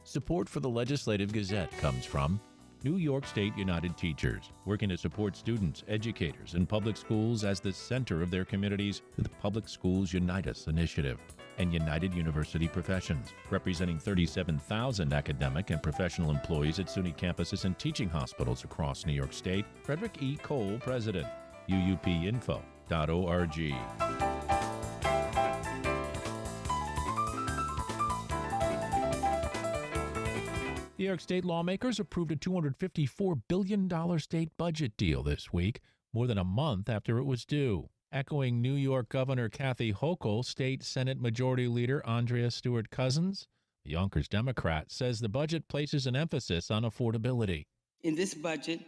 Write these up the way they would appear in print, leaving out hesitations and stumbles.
Support for the Legislative Gazette comes from New York State United Teachers, working to support students, educators, and public schools as the center of their communities through the Public Schools Unite Us initiative, and United University Professions, representing 37,000 academic and professional employees at SUNY campuses and teaching hospitals across New York State. Frederick E. Cole, President, uupinfo.org. New York State lawmakers approved a $254 billion state budget deal this week, more than a month after it was due. Echoing New York Governor Kathy Hochul, State Senate Majority Leader Andrea Stewart-Cousins, the Yonkers Democrat, says the budget places an emphasis on affordability. In this budget,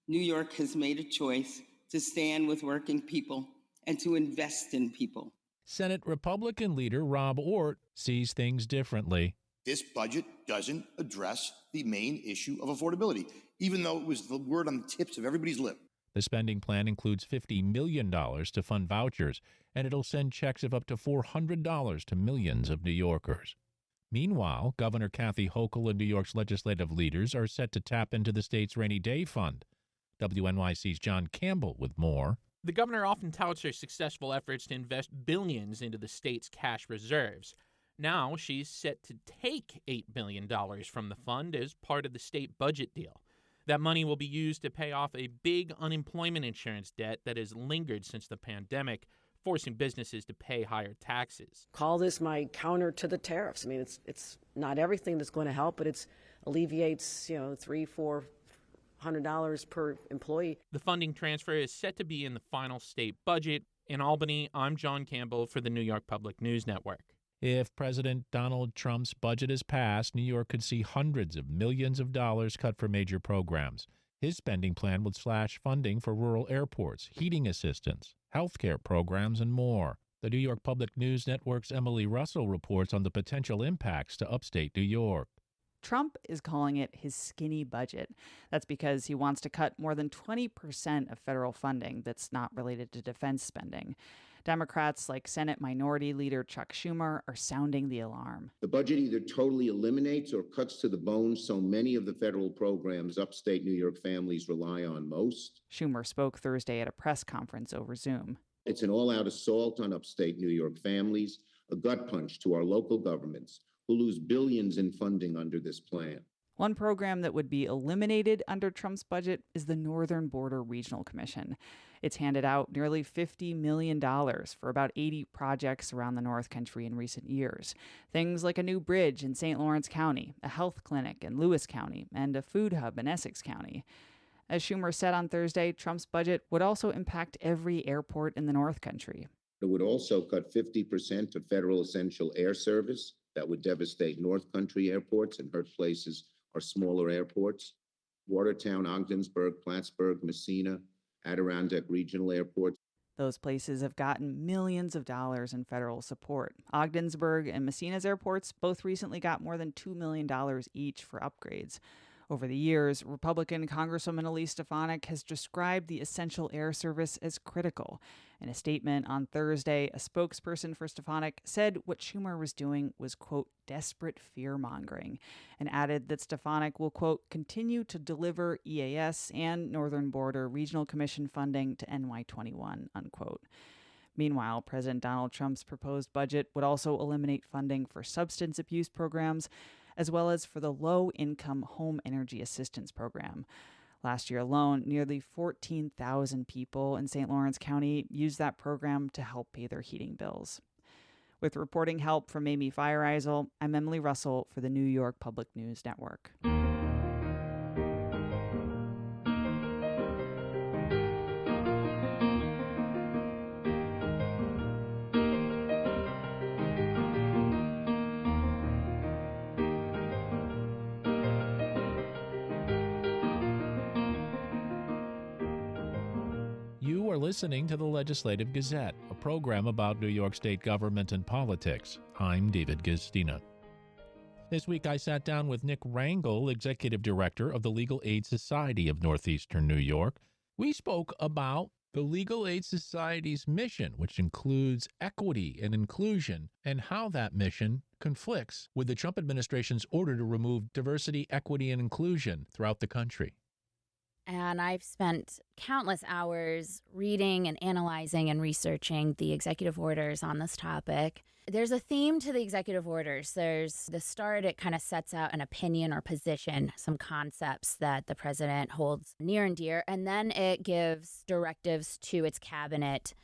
New York has made a choice to stand with working people and to invest in people. Senate Republican leader Rob Ortt sees things differently. This budget doesn't address the main issue of affordability, even though it was the word on the tips of everybody's lip. The spending plan includes $50 million to fund vouchers, and it'll send checks of up to $400 to millions of New Yorkers. Meanwhile, Governor Kathy Hochul and New York's legislative leaders are set to tap into the state's rainy day fund. WNYC's John Campbell with more. The governor often touts her successful efforts to invest billions into the state's cash reserves. Now she's set to take $8 billion from the fund as part of the state budget deal. That money will be used to pay off a big unemployment insurance debt that has lingered since the pandemic, forcing businesses to pay higher taxes. Call this my counter to the tariffs. I mean, it's not everything that's going to help, but it alleviates, $300-400 per employee. The funding transfer is set to be in the final state budget. In Albany, I'm John Campbell for the New York Public News Network. If President Donald Trump's budget is passed, New York could see hundreds of millions of dollars cut for major programs. His spending plan would slash funding for rural airports, heating assistance, healthcare programs, and more. The New York Public News Network's Emily Russell reports on the potential impacts to upstate New York. Trump is calling it his skinny budget. That's because he wants to cut more than 20% of federal funding that's not related to defense spending. Democrats like Senate Minority Leader Chuck Schumer are sounding the alarm. The budget either totally eliminates or cuts to the bone so many of the federal programs upstate New York families rely on most. Schumer spoke Thursday at a press conference over Zoom. It's an all-out assault on upstate New York families, a gut punch to our local governments, who lose billions in funding under this plan. One program that would be eliminated under Trump's budget is the Northern Border Regional Commission. It's handed out nearly $50 million for about 80 projects around the North Country in recent years. Things like a new bridge in St. Lawrence County, a health clinic in Lewis County, and a food hub in Essex County. As Schumer said on Thursday, Trump's budget would also impact every airport in the North Country. It would also cut 50% of federal essential air service. That would devastate North Country airports and hurt places or smaller airports. Watertown, Ogdensburg, Plattsburgh, Messina, Adirondack regional airports. Those places have gotten millions of dollars in federal support. Ogdensburg and Messina's airports both recently got more than $2 million each for upgrades. Over the years, Republican Congresswoman Elise Stefanik has described the essential air service as critical. In a statement on Thursday, a spokesperson for Stefanik said what Schumer was doing was, quote, desperate fear-mongering, and added that Stefanik will, quote, continue to deliver EAS and Northern Border Regional Commission funding to NY21, unquote. Meanwhile, President Donald Trump's proposed budget would also eliminate funding for substance abuse programs, as well as for the Low-Income Home Energy Assistance Program. Last year alone, nearly 14,000 people in St. Lawrence County used that program to help pay their heating bills. With reporting help from Amy Feiereisel, I'm Emily Russell for the New York Public News Network. You are listening to the Legislative Gazette, a program about New York State government and politics. I'm David Gastina. This week I sat down with Nick Rangel, Executive Director of the Legal Aid Society of Northeastern New York. We spoke about the Legal Aid Society's mission, which includes equity and inclusion, and how that mission conflicts with the Trump administration's order to remove diversity, equity, and inclusion throughout the country. And I've spent countless hours reading and analyzing and researching the executive orders on this topic. There's a theme to the executive orders. There's the start, it kind of sets out an opinion or position, some concepts that the president holds near and dear, and then it gives directives to its cabinet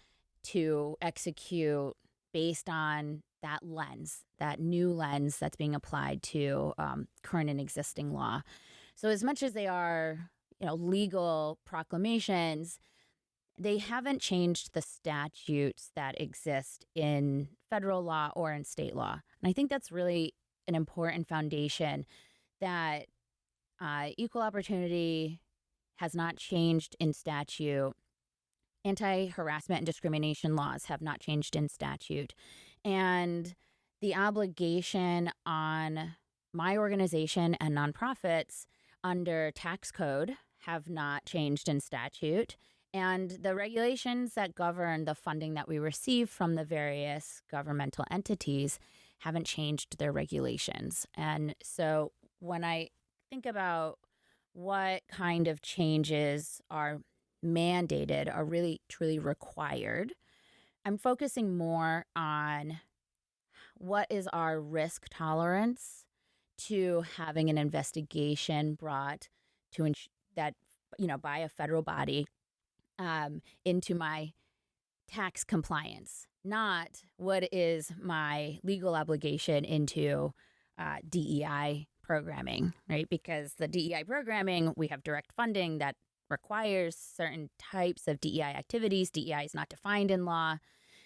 to execute based on that lens, that new lens that's being applied to current and existing law. So as much as they are legal proclamations, they haven't changed the statutes that exist in federal law or in state law. And I think that's really an important foundation, that equal opportunity has not changed in statute. Anti-harassment and discrimination laws have not changed in statute. And the obligation on my organization and nonprofits under tax code have not changed in statute. And the regulations that govern the funding that we receive from the various governmental entities haven't changed their regulations. And so when I think about what kind of changes are mandated, are really truly required, I'm focusing more on what is our risk tolerance to having an investigation brought to that, by a federal body into my tax compliance, not what is my legal obligation into DEI programming, right? Because the DEI programming, we have direct funding that requires certain types of DEI activities. DEI is not defined in law.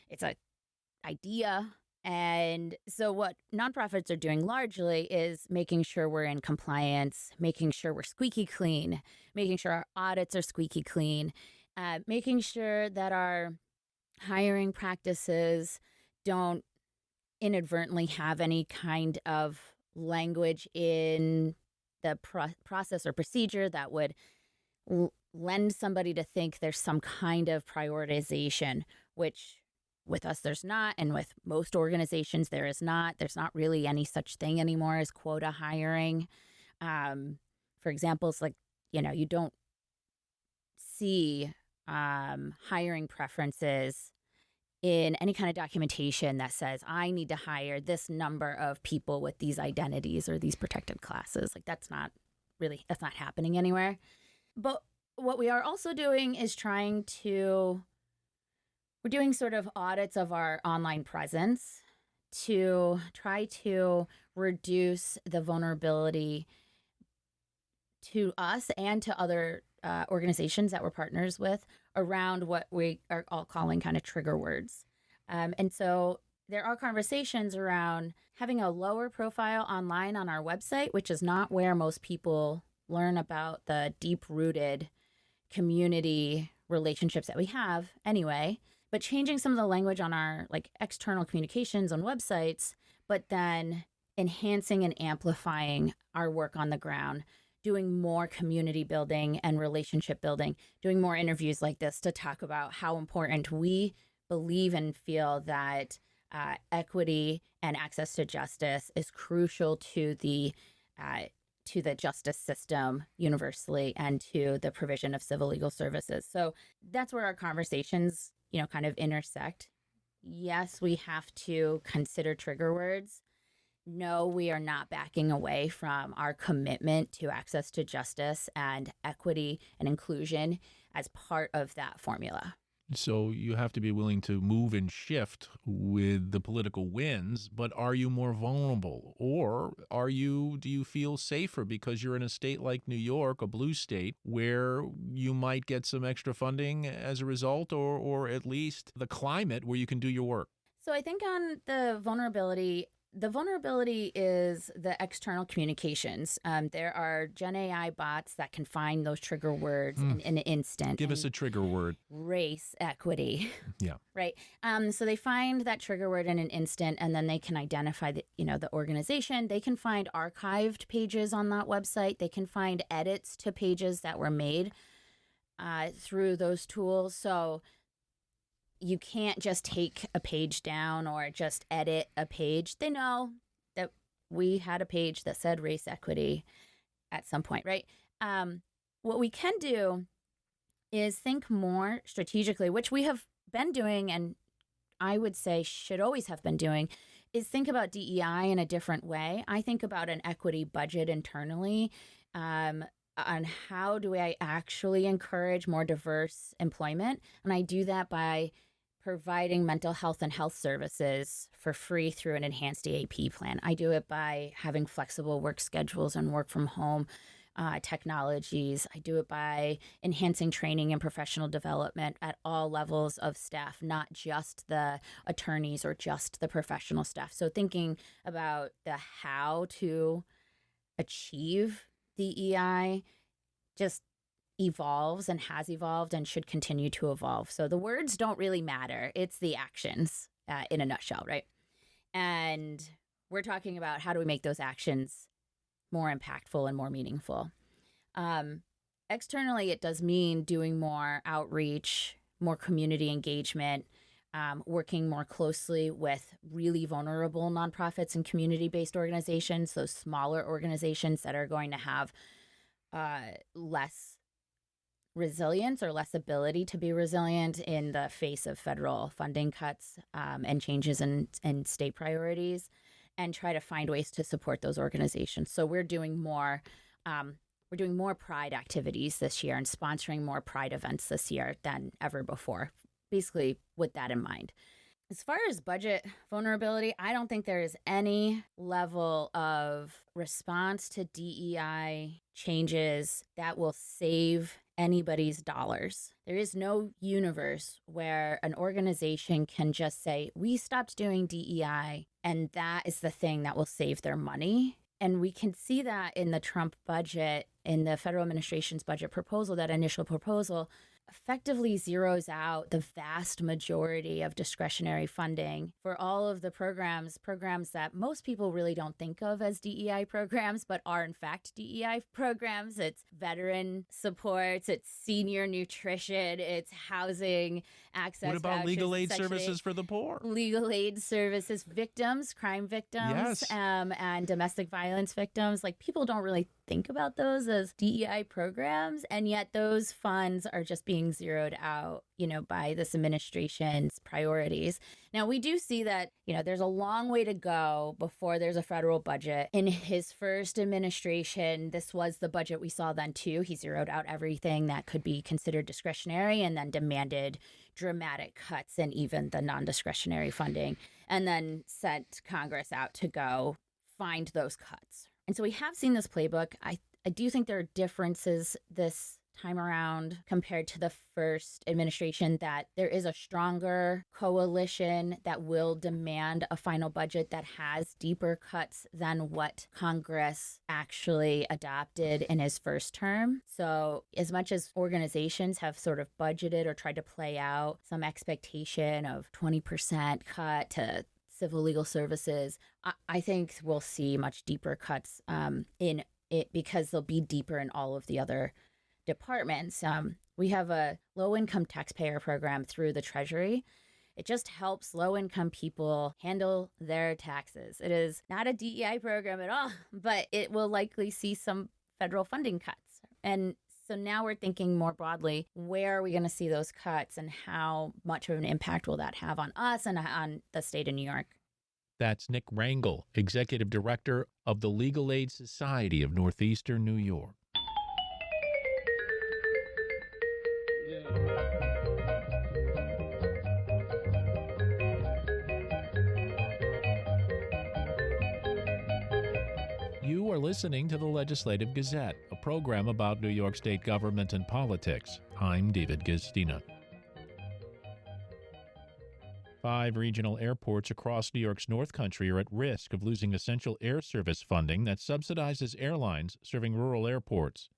It's an idea. And so what nonprofits are doing largely is making sure we're in compliance, making sure we're squeaky clean, making sure our audits are squeaky clean, making sure that our hiring practices don't inadvertently have any kind of language in the process or procedure that would lend somebody to think there's some kind of prioritization, which with us there's not, and with most organizations there is not. There's not really any such thing anymore as quota hiring. For example, it's like, you don't see hiring preferences in any kind of documentation that says I need to hire this number of people with these identities or these protected classes. Like that's not happening anywhere. But what we are also doing is we're doing sort of audits of our online presence to try to reduce the vulnerability to us and to other organizations that we're partners with around what we are all calling kind of trigger words. And so there are conversations around having a lower profile online on our website, which is not where most people learn about the deep-rooted community relationships that we have anyway, but changing some of the language on our external communications on websites, but then enhancing and amplifying our work on the ground, doing more community building and relationship building, doing more interviews like this to talk about how important we believe and feel that equity and access to justice is crucial to the justice system universally and to the provision of civil legal services. So that's where our conversations, kind of intersect. Yes, we have to consider trigger words. No, we are not backing away from our commitment to access to justice and equity and inclusion as part of that formula. So you have to be willing to move and shift with the political winds, but are you more vulnerable? Or do you feel safer because you're in a state like New York, a blue state, where you might get some extra funding as a result, or at least the climate where you can do your work? So I think on the vulnerability is the external communications. There are Gen AI bots that can find those trigger words in an instant. Give us a trigger word. Race, equity. Yeah. Right. So they find that trigger word in an instant, and then they can identify the organization. They can find archived pages on that website. They can find edits to pages that were made through those tools. So you can't just take a page down or just edit a page. They know we had a page that said race equity at some point, right? What we can do is think more strategically, which we have been doing, and I would say should always have been doing, is think about DEI in a different way. I think about an equity budget internally on how do I actually encourage more diverse employment. And I do that by providing mental health and health services for free through an enhanced EAP plan. I do it by having flexible work schedules and work from home technologies. I do it by enhancing training and professional development at all levels of staff, not just the attorneys or just the professional staff. So thinking about the how to achieve DEI just evolves and has evolved and should continue to evolve. So the words don't really matter. It's the actions in a nutshell, right? And we're talking about how do we make those actions more impactful and more meaningful. Externally, it does mean doing more outreach, more community engagement, working more closely with really vulnerable nonprofits and community-based organizations, those smaller organizations that are going to have less resilience or less ability to be resilient in the face of federal funding cuts and changes in state priorities, and try to find ways to support those organizations. So we're doing more Pride activities this year and sponsoring more Pride events this year than ever before, basically with that in mind. As far as budget vulnerability, I don't think there is any level of response to DEI changes that will save anybody's dollars. There is no universe where an organization can just say, we stopped doing DEI, and that is the thing that will save their money. And we can see that in the Trump budget, in the federal administration's budget proposal, that initial proposal effectively zeroes out the vast majority of discretionary funding for all of the programs that most people really don't think of as DEI programs, but are in fact DEI programs. It's veteran supports, it's senior nutrition, it's housing access. What about legal aid services for the poor? Legal aid services, victims, crime victims, yes. And domestic violence victims. Like, people don't really think about those as DEI programs, and yet those funds are just being zeroed out, by this administration's priorities. Now, we do see that, there's a long way to go before there's a federal budget. In his first administration, this was the budget we saw then too. He zeroed out everything that could be considered discretionary and then demanded dramatic cuts in even the non-discretionary funding, and then sent Congress out to go find those cuts. And so we have seen this playbook. I do think there are differences this time around compared to the first administration, that there is a stronger coalition that will demand a final budget that has deeper cuts than what Congress actually adopted in his first term. So as much as organizations have sort of budgeted or tried to play out some expectation of 20% cut to civil legal services, I think we'll see much deeper cuts in it, because they'll be deeper in all of the other departments. We have a low-income taxpayer program through the Treasury. It just helps low-income people handle their taxes. It is not a DEI program at all, but it will likely see some federal funding cuts. And so now we're thinking more broadly, where are we going to see those cuts, and how much of an impact will that have on us and on the state of New York? That's Nick Rangel, Executive Director of the Legal Aid Society of Northeastern New York. You are listening to the Legislative Gazette, a program about New York State government and politics. I'm David Gastina. 5 regional airports across New York's North Country are at risk of losing essential air service funding that subsidizes airlines serving rural airports.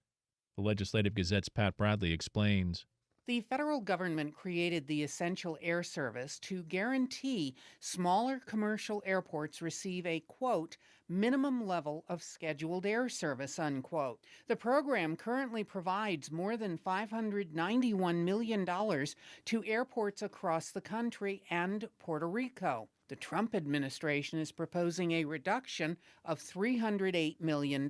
The Legislative Gazette's Pat Bradley explains. The federal government created the Essential Air Service to guarantee smaller commercial airports receive a, quote, minimum level of scheduled air service, unquote. The program currently provides more than $591 million to airports across the country and Puerto Rico. The Trump administration is proposing a reduction of $308 million.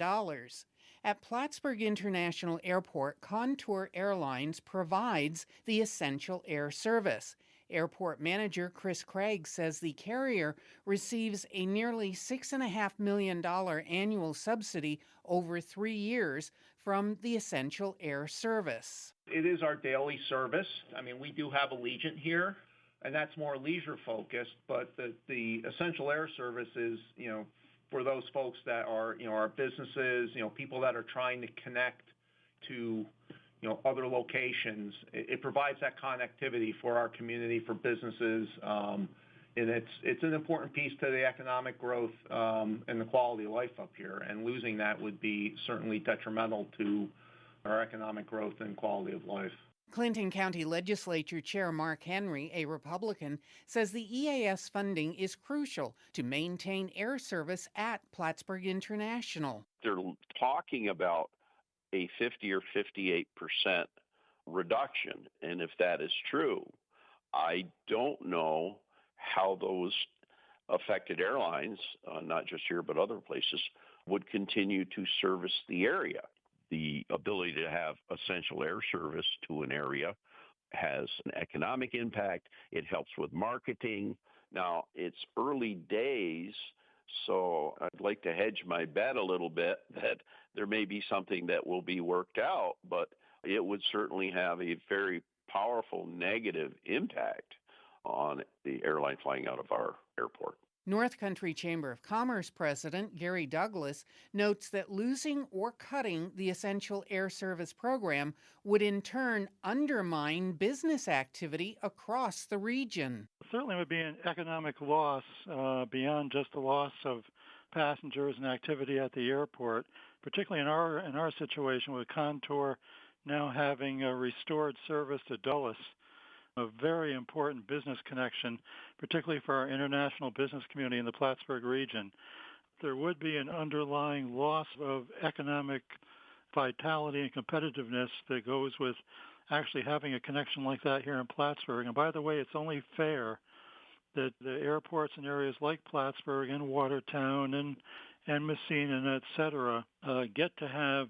At Plattsburgh International Airport, Contour Airlines provides the Essential Air Service. Airport manager Chris Craig says the carrier receives a nearly $6.5 million annual subsidy over 3 years from the Essential Air Service. It is our daily service. I mean, we do have Allegiant here, and that's more leisure focused, but the Essential Air Service is, for those folks that are, our businesses, people that are trying to connect to, other locations. It provides that connectivity for our community, for businesses, and it's an important piece to the economic growth and the quality of life up here. And losing that would be certainly detrimental to our economic growth and quality of life. Clinton County Legislature Chair Mark Henry, a Republican, says the EAS funding is crucial to maintain air service at Plattsburgh International. They're talking about a 50 or 58% reduction, and if that is true, I don't know how those affected airlines, not just here but other places, would continue to service the area. The ability to have essential air service to an area has an economic impact. It helps with marketing. Now, it's early days, so I'd like to hedge my bet a little bit that there may be something that will be worked out, but it would certainly have a very powerful negative impact on the airline flying out of our airport. North Country Chamber of Commerce President Gary Douglas notes that losing or cutting the Essential Air Service program would in turn undermine business activity across the region. It certainly would be an economic loss beyond just the loss of passengers and activity at the airport, particularly in our situation with Contour now having a restored service to Dulles, a very important business connection, particularly for our international business community in the Plattsburgh region. There would be an underlying loss of economic vitality and competitiveness that goes with actually having a connection like that here in Plattsburgh. And by the way, it's only fair that the airports in areas like Plattsburgh and Watertown and Messina and et cetera get to have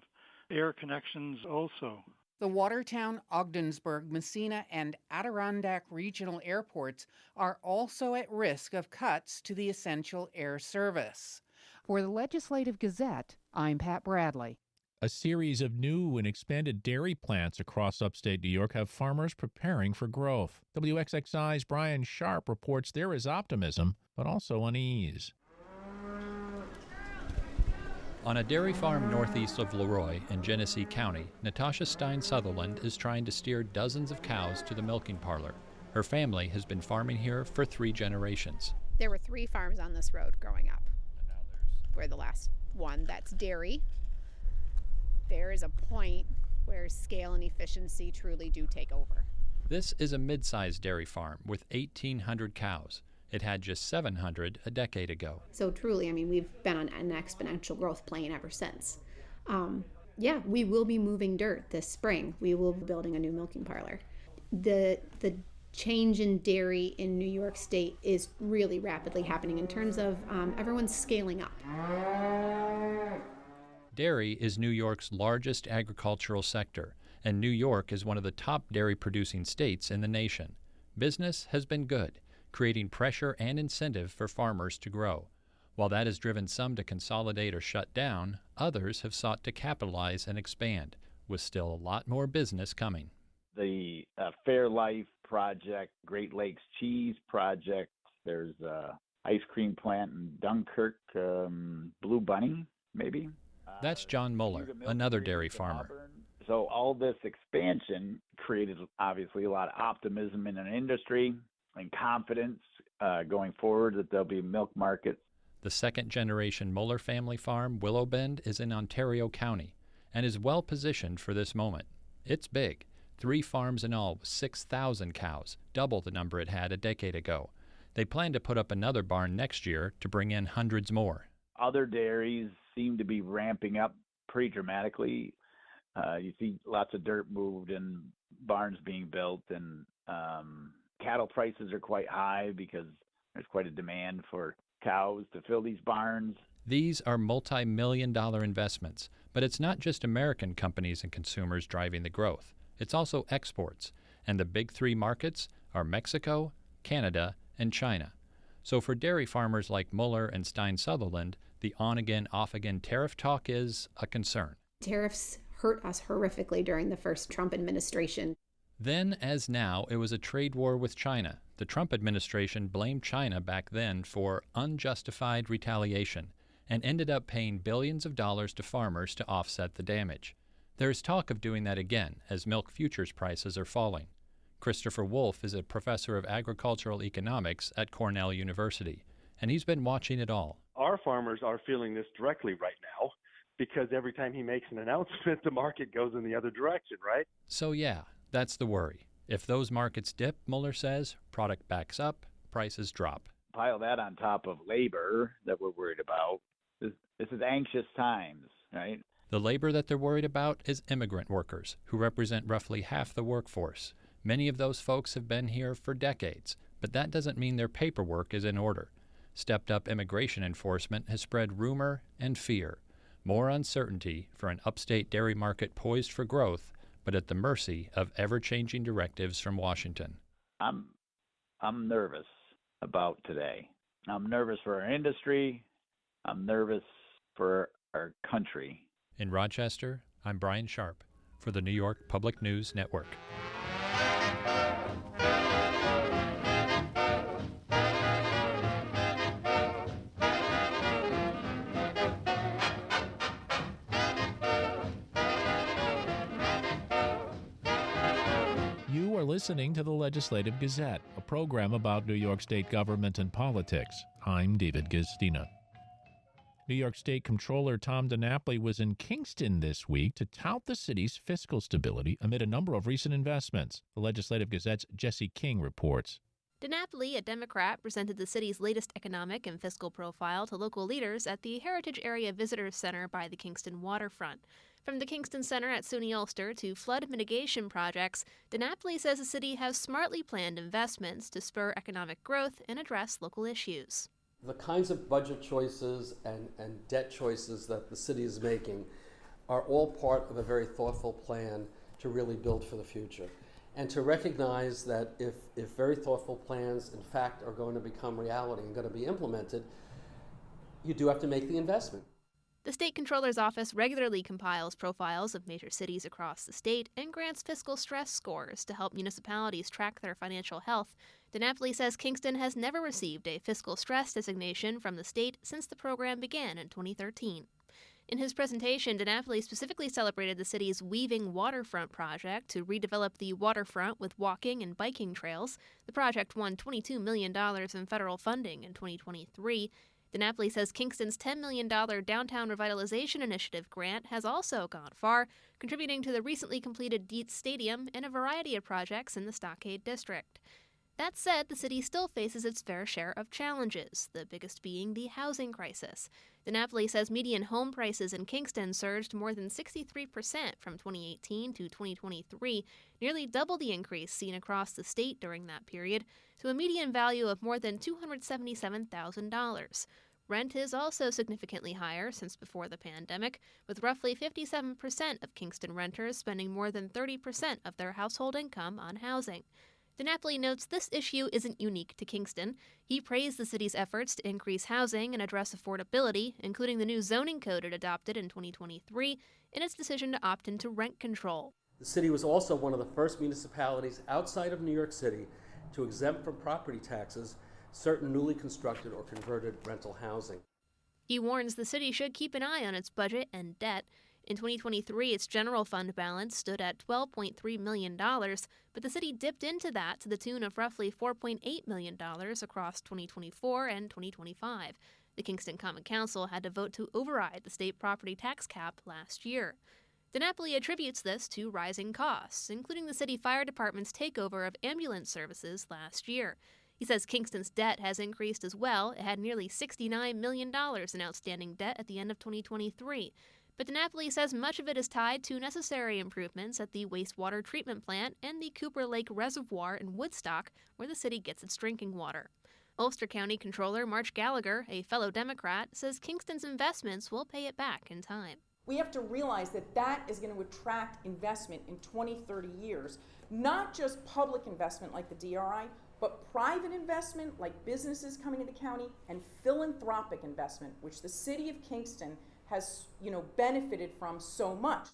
air connections also. The Watertown, Ogdensburg, Messina, and Adirondack regional airports are also at risk of cuts to the Essential Air Service. For the Legislative Gazette, I'm Pat Bradley. A series of new and expanded dairy plants across upstate New York have farmers preparing for growth. WXXI's Brian Sharp reports there is optimism, but also unease. On a dairy farm northeast of Leroy in Genesee County, Natasha Stein-Sutherland is trying to steer dozens of cows to the milking parlor. Her family has been farming here for 3 generations. There were 3 farms on this road growing up. And now we're the last one that's dairy. There is a point where scale and efficiency truly do take over. This is a mid-sized dairy farm with 1,800 cows. It had just 700 a decade ago. So truly, we've been on an exponential growth plane ever since. We will be moving dirt this spring. We will be building a new milking parlor. The change in dairy in New York State is really rapidly happening in terms of everyone's scaling up. Dairy is New York's largest agricultural sector, and New York is one of the top dairy-producing states in the nation. Business has been good, creating pressure and incentive for farmers to grow. While that has driven some to consolidate or shut down, others have sought to capitalize and expand, with still a lot more business coming. The Fairlife project, Great Lakes Cheese project, there's an ice cream plant in Dunkirk, Blue Bunny, maybe. That's John Muller, another dairy farmer. So all this expansion created, obviously, a lot of optimism in an industry and confidence going forward that there'll be milk markets. The second-generation Muller family farm, Willow Bend, is in Ontario County and is well positioned for this moment. It's big, 3 farms in all with 6,000 cows, double the number it had a decade ago. They plan to put up another barn next year to bring in hundreds more. Other dairies seem to be ramping up pretty dramatically. You see lots of dirt moved and barns being built, and cattle prices are quite high because there's quite a demand for cows to fill these barns. These are multi-million-dollar investments, but it's not just American companies and consumers driving the growth. It's also exports, and the big 3 markets are Mexico, Canada, and China. So for dairy farmers like Mueller and Stein-Sutherland, the on-again, off-again tariff talk is a concern. Tariffs hurt us horrifically during the first Trump administration. Then, as now, it was a trade war with China. The Trump administration blamed China back then for unjustified retaliation and ended up paying billions of dollars to farmers to offset the damage. There is talk of doing that again as milk futures prices are falling. Christopher Wolf is a professor of agricultural economics at Cornell University, and he's been watching it all. Our farmers are feeling this directly right now because every time he makes an announcement, the market goes in the other direction, right? So yeah, that's the worry. If those markets dip, Mueller says, product backs up, prices drop. Pile that on top of labor that we're worried about. This is anxious times, right? The labor that they're worried about is immigrant workers, who represent roughly half the workforce. Many of those folks have been here for decades, but that doesn't mean their paperwork is in order. Stepped-up immigration enforcement has spread rumor and fear. More uncertainty for an upstate dairy market poised for growth, but at the mercy of ever-changing directives from Washington. I'm nervous about today. I'm nervous for our industry. I'm nervous for our country. In Rochester, I'm Brian Sharp for the New York Public News Network. You are listening to the Legislative Gazette, a program about New York State government and politics. I'm David Gistina. New York State Comptroller Tom DiNapoli was in Kingston this week to tout the city's fiscal stability amid a number of recent investments. The Legislative Gazette's Jesse King reports. DiNapoli, a Democrat, presented the city's latest economic and fiscal profile to local leaders at the Heritage Area Visitors Center by the Kingston waterfront. From the Kingston Center at SUNY Ulster to flood mitigation projects, DiNapoli says the city has smartly planned investments to spur economic growth and address local issues. The kinds of budget choices and debt choices that the city is making are all part of a very thoughtful plan to really build for the future. And to recognize that if very thoughtful plans, in fact, are going to become reality and going to be implemented, you do have to make the investment. The State Comptroller's Office regularly compiles profiles of major cities across the state and grants fiscal stress scores to help municipalities track their financial health. DiNapoli says Kingston has never received a fiscal stress designation from the state since the program began in 2013. In his presentation, DiNapoli specifically celebrated the city's Weaving Waterfront project to redevelop the waterfront with walking and biking trails. The project won $22 million in federal funding in 2023. DiNapoli says Kingston's $10 million Downtown Revitalization Initiative grant has also gone far, contributing to the recently completed Dietz Stadium and a variety of projects in the Stockade District. That said, the city still faces its fair share of challenges, the biggest being the housing crisis. DiNapoli says median home prices in Kingston surged more than 63% from 2018 to 2023, nearly double the increase seen across the state during that period, to a median value of more than $277,000. Rent is also significantly higher since before the pandemic, with roughly 57% of Kingston renters spending more than 30% of their household income on housing. DiNapoli notes this issue isn't unique to Kingston. He praised the city's efforts to increase housing and address affordability, including the new zoning code it adopted in 2023 and its decision to opt into rent control. The city was also one of the first municipalities outside of New York City to exempt from property taxes certain newly constructed or converted rental housing. He warns the city should keep an eye on its budget and debt. In 2023, its general fund balance stood at $12.3 million, but the city dipped into that to the tune of roughly $4.8 million across 2024 and 2025. The Kingston Common Council had to vote to override the state property tax cap last year. DiNapoli attributes this to rising costs, including the city fire department's takeover of ambulance services last year. He says Kingston's debt has increased as well. It had nearly $69 million in outstanding debt at the end of 2023. But DiNapoli says much of it is tied to necessary improvements at the wastewater treatment plant and the Cooper Lake Reservoir in Woodstock, where the city gets its drinking water. Ulster County Controller March Gallagher, a fellow Democrat, says Kingston's investments will pay it back in time. We have to realize that that is going to attract investment in 20, 30 years, not just public investment like the DRI, but private investment like businesses coming into the county and philanthropic investment, which the city of Kingston has, benefited from so much.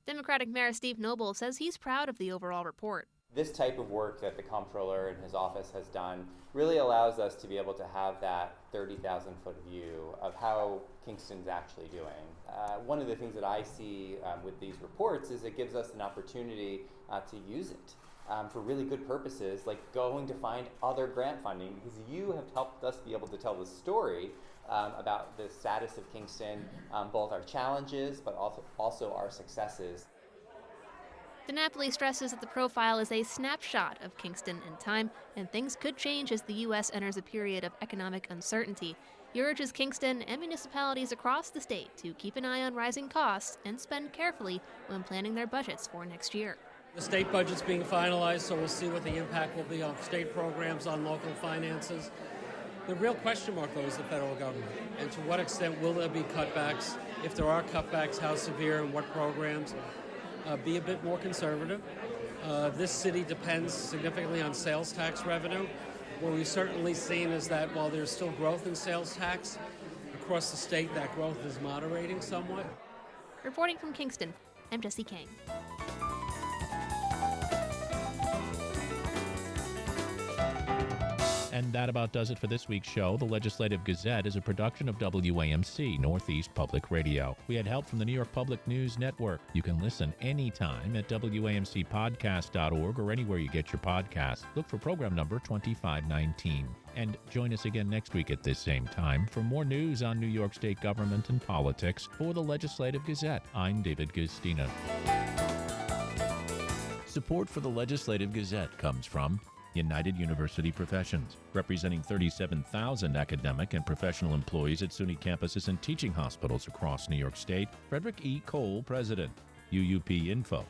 Democratic Mayor Steve Noble says he's proud of the overall report. This type of work that the comptroller and his office has done really allows us to be able to have that 30,000-foot view of how Kingston's actually doing. One of the things that I see with these reports is it gives us an opportunity to use it for really good purposes, like going to find other grant funding, because you have helped us be able to tell the story about the status of Kingston, both our challenges but also our successes. DiNapoli stresses that the profile is a snapshot of Kingston in time, and things could change as the U.S. enters a period of economic uncertainty. He urges Kingston and municipalities across the state to keep an eye on rising costs and spend carefully when planning their budgets for next year. The state budget's being finalized, so we'll see what the impact will be on state programs, on local finances. The real question mark, though, is the federal government, and to what extent will there be cutbacks? If there are cutbacks, how severe and what programs? Be a bit more conservative. This city depends significantly on sales tax revenue. What we've certainly seen is that while there's still growth in sales tax, across the state that growth is moderating somewhat. Reporting from Kingston, I'm Jesse Kang. And that about does it for this week's show. The Legislative Gazette is a production of WAMC, Northeast Public Radio. We had help from the New York Public News Network. You can listen anytime at WAMCpodcast.org or anywhere you get your podcasts. Look for program number 2519. And join us again next week at this same time for more news on New York State government and politics. For the Legislative Gazette, I'm David Gustina. Support for the Legislative Gazette comes from United University Professions, representing 37,000 academic and professional employees at SUNY campuses and teaching hospitals across New York State. Frederick E. Cole, President. UUPinfo.org.